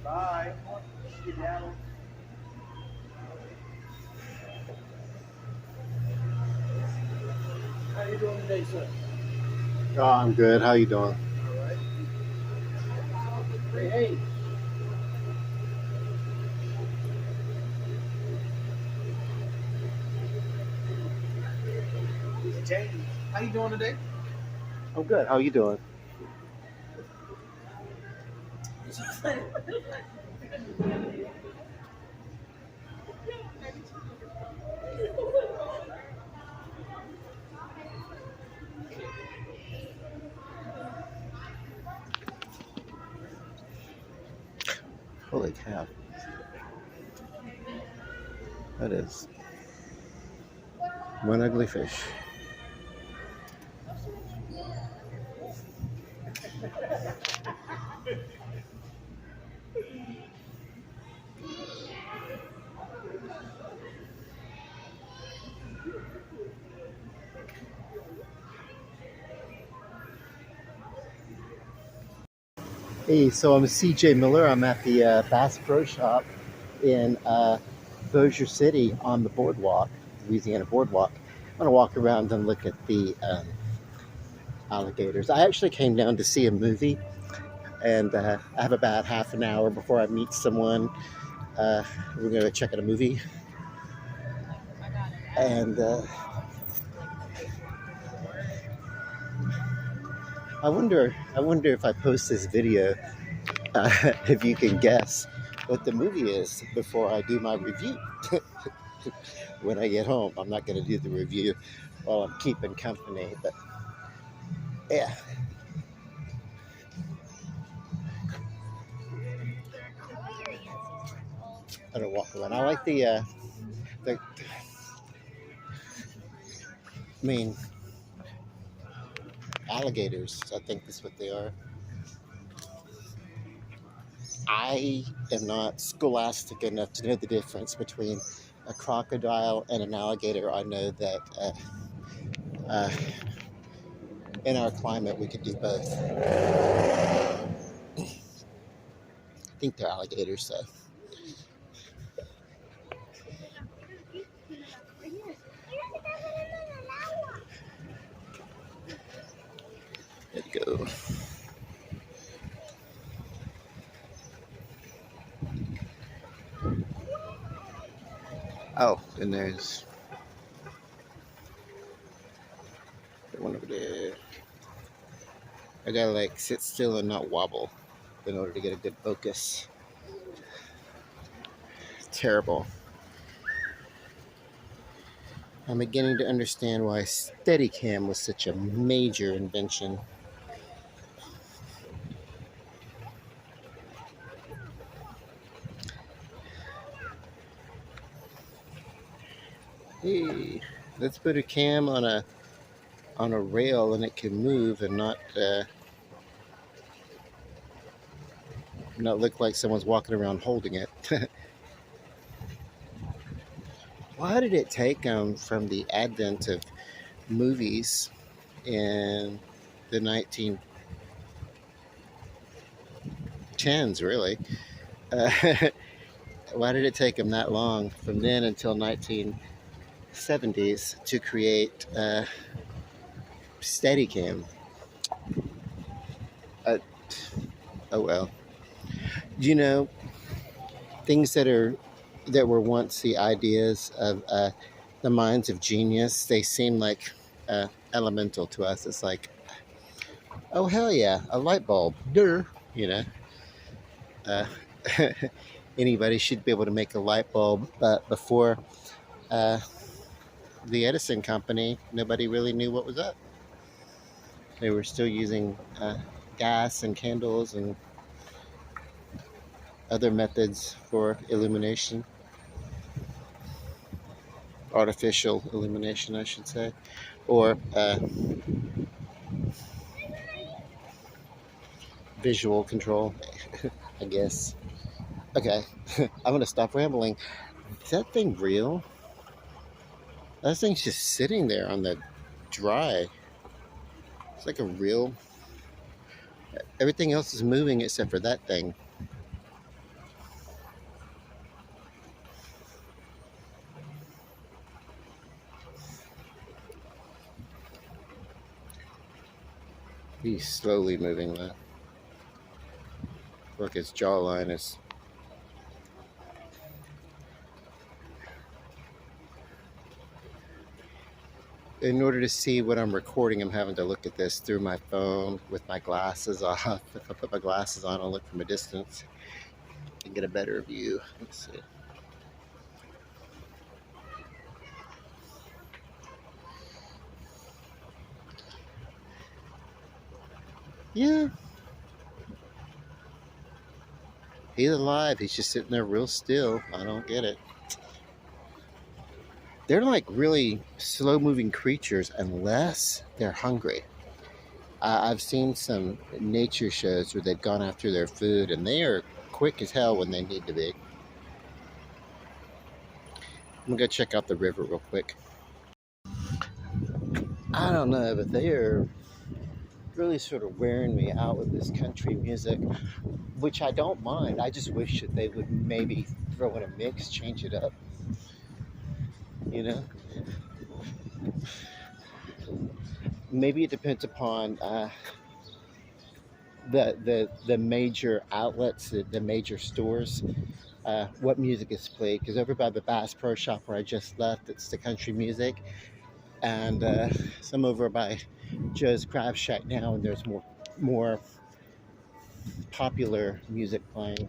Bye. Skedaddle. How you doing today, sir? Oh, I'm good. How you doing? All right. Hey. James, how you doing today? I'm good. How you doing? Holy cow. That is one ugly fish. Hey, so I'm CJ Miller. I'm at the Bass Pro Shop in Bossier City on the Boardwalk, Louisiana Boardwalk. I'm going to walk around and look at the alligators. I actually came down to see a movie, and I have about half an hour before I meet someone. We're going to check out a movie. And I wonder if I post this video, if you can guess what the movie is before I do my review. When I get home, I'm not going to do the review while I'm keeping company, but yeah. I'm gonna walk around. I like the. I mean, alligators. I think that's what they are. I am not scholastic enough to know the difference between a crocodile and an alligator. I know that uh, in our climate we could do both. I think they're alligators, so. There you go. Oh, and there's the one over there. I gotta like sit still and not wobble in order to get a good focus. Terrible. I'm beginning to understand why Steadicam was such a major invention. Hey, let's put a cam on a rail and it can move and not look like someone's walking around holding it. Why did it take from the advent of movies in the 1910s, really? Uh, why did it take them that long from then until 1970s to create Steadicam? Oh well. You know, things that were once the ideas of the minds of genius, they seem like elemental to us. It's like, oh hell yeah, a light bulb, duh, you know. Uh, anybody should be able to make a light bulb, but before uh, the Edison company, nobody really knew what was up. They were still using gas and candles and other methods for illumination. Artificial illumination, I should say, or visual control, I guess. Okay, I'm gonna stop rambling. Is that thing real? That thing's just sitting there on the dry. It's like a real. Everything else is moving except for that thing. He's slowly moving though. Look, his jawline is. In order to see what I'm recording, I'm having to look at this through my phone with my glasses off. If I put my glasses on, I'll look from a distance and get a better view. Let's see. Yeah, he's alive. He's just sitting there real still. I don't get it. They're like really slow moving creatures unless they're hungry. I've seen some nature shows where they've gone after their food and they are quick as hell when they need to be. I'm gonna go check out the river real quick. I don't know, but they are really sort of wearing me out with this country music, which I don't mind. I just wish that they would maybe throw in a mix, change it up, you know? Maybe it depends upon the major outlets, the major stores, what music is played. Because over by the Bass Pro Shop where I just left, it's the country music, and some over by Joe's Crab Shack now, and there's more popular music playing.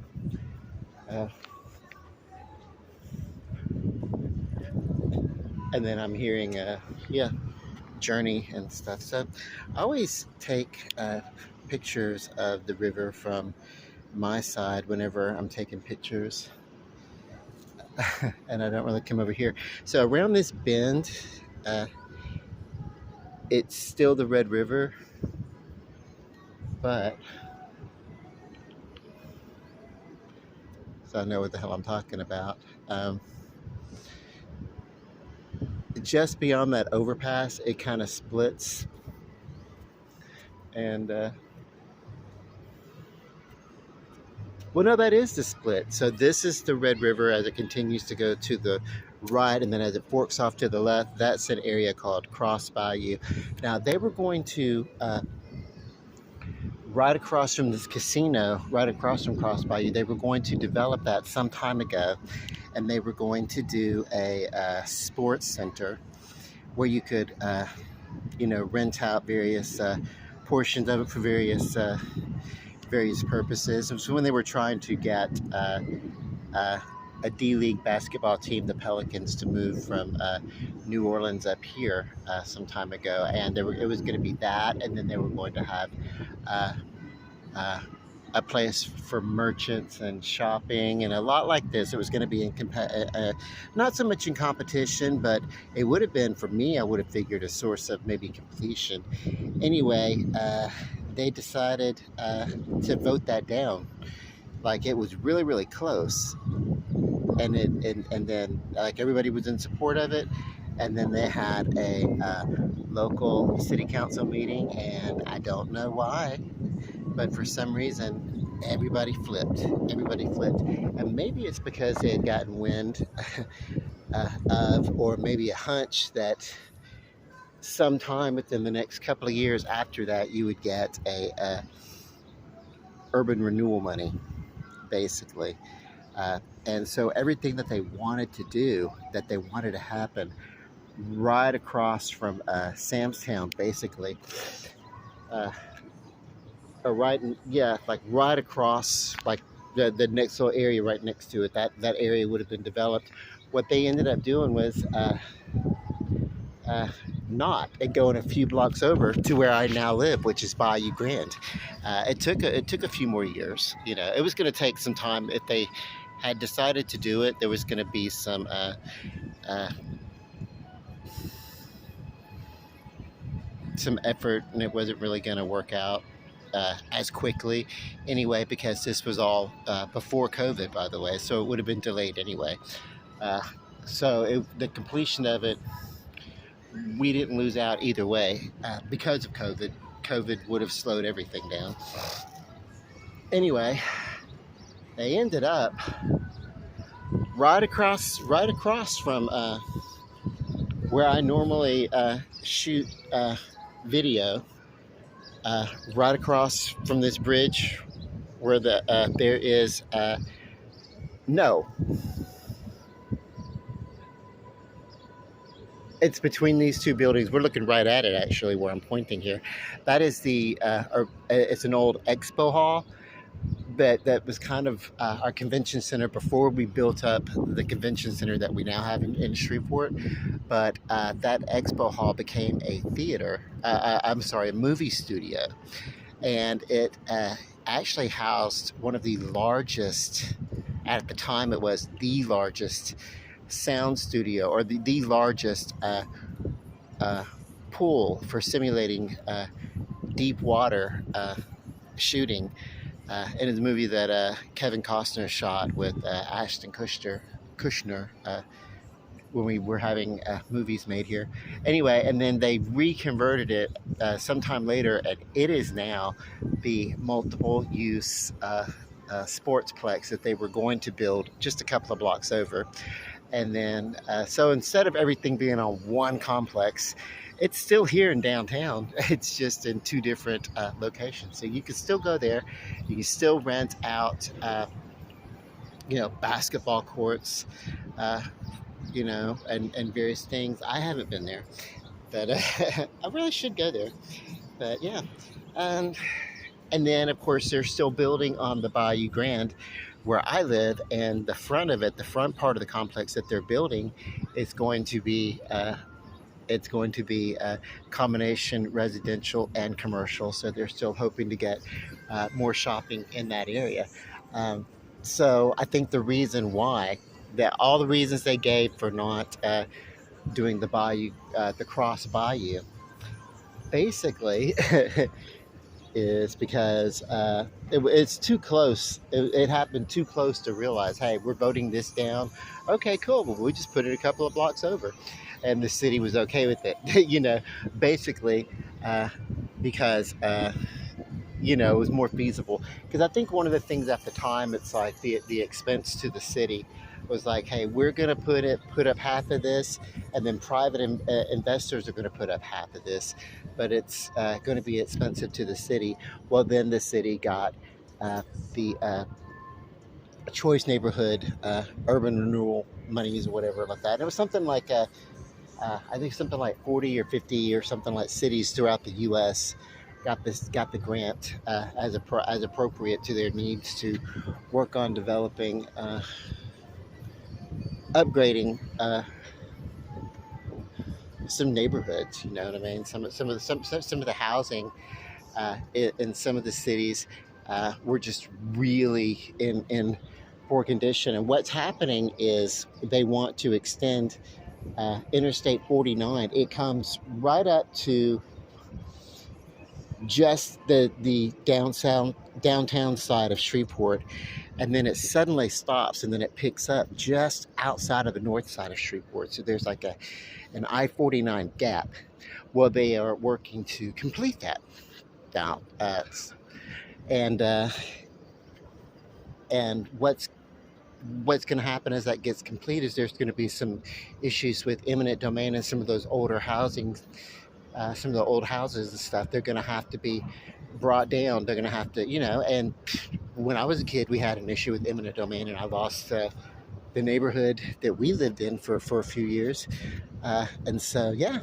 Uh, and then I'm hearing, yeah, Journey and stuff. So I always take pictures of the river from my side whenever I'm taking pictures. And I don't really come over here. So around this bend, uh, it's still the Red River, but so I know what the hell I'm talking about. Just beyond that overpass, it kind of splits, and well, no, that is the split. So this is the Red River as it continues to go to the right, and then as it forks off to the left, that's an area called Cross Bayou. Now they were going to right across from this casino, right across from Cross Bayou, they were going to develop that some time ago, and they were going to do a sports center where you could, rent out various portions of it for various purposes. So when they were trying to get a D-League basketball team, the Pelicans, to move from New Orleans up here some time ago, and it was going to be that, and then they were going to have uh, uh, a place for merchants and shopping, and a lot like this. It was going to be not so much in competition, but it would have been, for me, I would have figured, a source of maybe completion. Anyway, they decided to vote that down. Like, it was really, really close, and then like everybody was in support of it, and then they had a local city council meeting, and I don't know why, but for some reason everybody flipped, and maybe it's because they had gotten wind of, or maybe a hunch that sometime within the next couple of years after that you would get a urban renewal money, basically. And so everything that they wanted to do, that they wanted to happen right across from Sam's Town, basically, uh, or yeah, like right across, like the next little area right next to it, that area would have been developed. What they ended up doing was uh, not and going a few blocks over to where I now live, which is Bayou Grande. It took a few more years. It was going to take some time. If they had decided to do it, there was going to be uh, some effort, and it wasn't really going to work out. as quickly anyway, because this was all before COVID, by the way, so it would have been delayed anyway. Uh, the completion of it, we didn't lose out either way because of COVID. COVID would have slowed everything down. Anyway, they ended up right across from where I normally shoot video, right across from this bridge where there is no, it's between these two buildings. We're looking right at it actually, where I'm pointing here. That is it's an old expo hall. But that was kind of our convention center before we built up the convention center that we now have in Shreveport. But that expo hall became a theater, I'm sorry, a movie studio. And it actually housed one of the largest, at the time it was the largest sound studio, or the largest pool for simulating deep water shooting. And it's a movie that Kevin Costner shot with Ashton Kushner when we were having movies made here. Anyway, and then they reconverted it sometime later, and it is now the multiple use sportsplex that they were going to build just a couple of blocks over. And then, so instead of everything being on one complex, it's still here in downtown. It's just in two different locations. So you can still go there. You can still rent out, basketball courts, and various things. I haven't been there, but I really should go there. But yeah. And then, of course, they're still building on the Bayou Grand where I live, and the front of it, the front part of the complex that they're building, is going to be a combination residential and commercial. So they're still hoping to get more shopping in that area. So I think the reason why, that all the reasons they gave for not doing the Bayou, the Cross Bayou, basically is because it's too close. It happened too close to realize, hey, we're voting this down. Okay, cool. Well, we just put it a couple of blocks over, and the city was okay with it. Basically, because it was more feasible. Because I think one of the things at the time, it's like the expense to the city was like, hey, we're going to put up half of this, and then private investors are going to put up half of this, but it's going to be expensive to the city. Well, then the city got the choice neighborhood urban renewal monies or whatever like that. And it was something like I think something like 40 or 50 or something like cities throughout the U.S. got the grant as appropriate to their needs to work on developing. Upgrading some neighborhoods, you know what I mean? Some of the housing in some of the cities were just really in poor condition. And what's happening is they want to extend Interstate 49. It comes right up to just the downtown side of Shreveport, and then it suddenly stops, and then it picks up just outside of the north side of Shreveport. So there's like an I-49 gap. Well, they are working to complete that down, and what's going to happen as that gets complete is there's going to be some issues with eminent domain and some of those older housing. Some of the old houses and stuff, they're going to have to be brought down. They're going to have to, and when I was a kid, we had an issue with eminent domain, and I lost the neighborhood that we lived in for a few years. And so, yeah,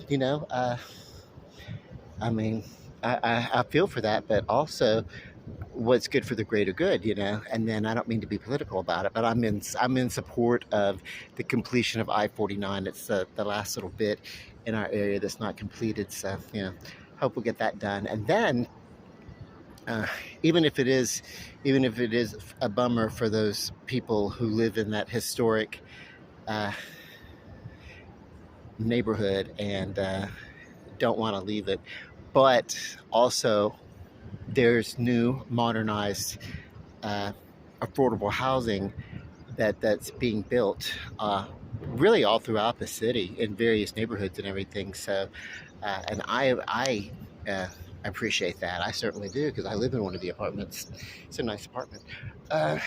I mean, I feel for that, but also what's good for the greater good, and then I don't mean to be political about it, but I'm in support of the completion of I-49. It's the last little bit in our area that's not completed, so hope we'll get that done. And then even if it is a bummer for those people who live in that historic neighborhood and don't want to leave it, but also there's new modernized affordable housing that's being built really all throughout the city in various neighborhoods and everything. So, and I appreciate that. I certainly do because I live in one of the apartments. It's a nice apartment. Uh,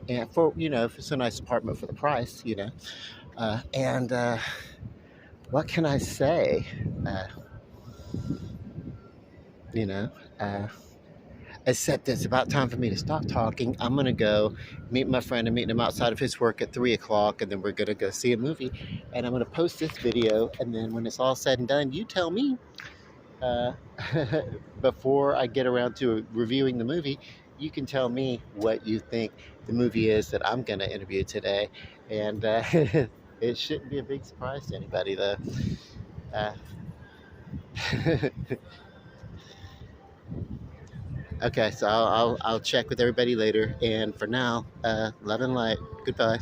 and for it's a nice apartment for the price, and what can I say? Uh, you know, uh, except it's about time for me to stop talking. I'm gonna go meet my friend and meet him outside of his work at 3 o'clock, and then we're gonna go see a movie. And I'm gonna post this video, and then when it's all said and done, you tell me uh, before I get around to reviewing the movie. You can tell me what you think the movie is that I'm gonna interview today, and it shouldn't be a big surprise to anybody, though. Uh, okay, so I'll check with everybody later. And for now, love and light. Goodbye.